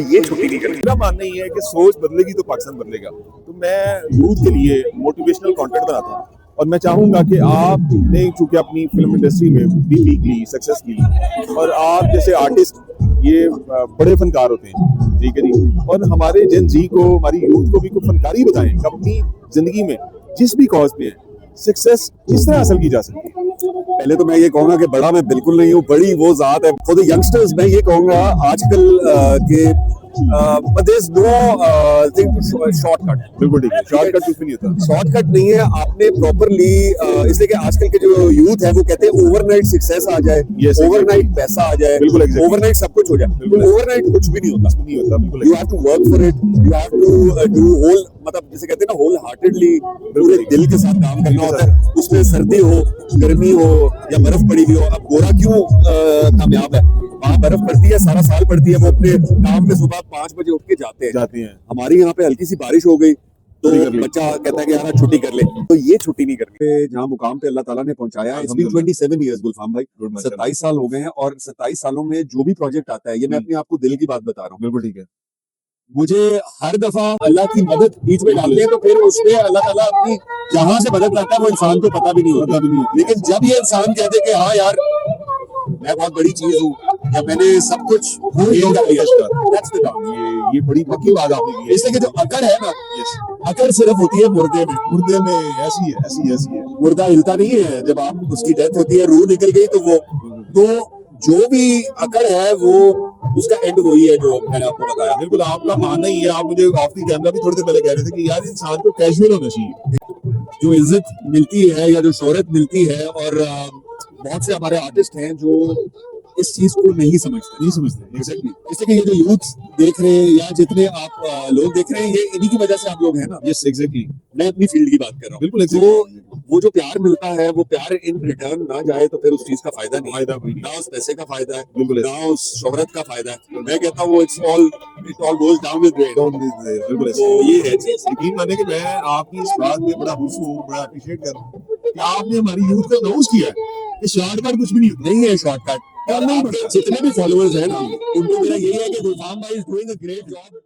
ये छुट्टी नहीं करनी। मेरा मानना ये है कि सोच बदलेगी तो पाकिस्तान बदलेगा। तो मैं यूथ के लिए मोटिवेशनल कंटेंट बनाता हूँ और मैं चाहूँगा कि आपने चूंकि अपनी फिल्म इंडस्ट्री में भी पीक ली, सक्सेस की, और आप जैसे आर्टिस्ट ये बड़े फनकार होते हैं, ठीक है जी, और हमारे जेन जी को, हमारी यूथ को भी कोई फनकारी बताएं कि अपनी जिंदगी में जिस भी कॉज पे है सक्सेस किस तरह हासिल की जा सकती है। पहले तो मैं ये कहूंगा कि बड़ा मैं बिल्कुल नहीं हूँ, बड़ी वो जात है। फॉर द यंगस्टर्स मैं ये कहूंगा आजकल के there is nothing to shortcut. बिल्कुल ठीक है, शॉर्टकट कुछ भी नहीं होता। शॉर्टकट नहीं है, आपने प्रॉपरली इसलिए कि आजकल के जो यूथ है वो कहते हैं ओवरनाइट सक्सेस आ जाए, ओवरनाइट पैसा आ जाए, ओवरनाइट सब कुछ हो जाए। ओवरनाइट कुछ भी नहीं होता, बिल्कुल। You have to work for it, you have to do whole, मतलब जैसे कहते हैं ना, होल हार्टेडली, पूरे दिल के साथ काम करना होता है। उसमें सर्दी हो, गर्मी हो या बर्फ पड़ी हुई हो। अब गोरा क्यों कामयाब है? वहाँ बर्फ पड़ती है, सारा साल पड़ती है, वो अपने काम पे सुबह 5 बजे उठ के जाते हैं। हमारे यहाँ पे हल्की सी बारिश हो गई तो बच्चा कहता है कि यार छुट्टी कर ले। तो ये छुट्टी नहीं करनी। जहाँ मुकाम पे अल्लाह ताला ने पहुंचाया है, 27 इयर्स गुलफाम भाई, 27 साल हो गए हैं, और 27 सालों में जो भी प्रोजेक्ट आता है, ये मैं अपने आपको दिल की बात बता रहा हूँ। बिल्कुल ठीक है। मुझे हर दफा अल्लाह की मदद बीच में डालते हैं तो फिर उसमें अल्लाह ताला अपनी जहां से मदद लाता है वो इंसान को पता भी नहीं होता। लेकिन जब ये इंसान कहते कि हाँ यार मैं बहुत बड़ी चीज हूँ या मैंने सब कुछ ये बड़ी पक्की बात आपने की है। इसलिए कि जो अकड़ है ना, अकड़ सिर्फ होती है मुर्दे में ऐसी है। मुर्दा हिलता नहीं है, जब आप उसकी डेथ होती है, रूह निकल गई, तो जो भी अकड़ है वो उसका एंड वही है जो मैंने आपको बताया। बिल्कुल आपका मानना ही है। आप मुझे ऑफ द कैमरा भी थोड़ी देर पहले कह रहे थे कि यार इंसान को कैजुअल होना चाहिए। जो इज्जत मिलती है या जो शोहरत मिलती है, और बहुत से हमारे आर्टिस्ट हैं जो इस चीज को नहीं समझते। एग्जैक्टली। इसलिए कि ये जो यूथ देख रहे हैं या जितने आप लोग देख रहे हैं, ये इन्हीं की वजह से आप लोग हैं ना। Yes exactly. मैं अपनी फील्ड की बात कर रहा हूँ। बिल्कुल। तो वो जो प्यार मिलता है, वो प्यार इन रिटर्न ना जाए तो फिर उस चीज का फायदा नहीं, ना उस पैसे का फायदा है, बिल्कुल, ना उस शोहरत का फायदा है। मैं कहता हूँ it all goes down with grade. बिल्कुल। तो ये है चीज। यकीन माने कि मैं आपकी इस बात में बड़ा खुश हूँ, बड़ा अप्रिशिएट कर रहा हूँ कि आपने हमारी यूथ को अनाउंस किया है कि शॉर्टकट कुछ भी नहीं है शॉर्टकट। और जितने भी फॉलोअर्स हैं ना, उनको मेरा यही है कि गुलफाम भाई is doing a great job.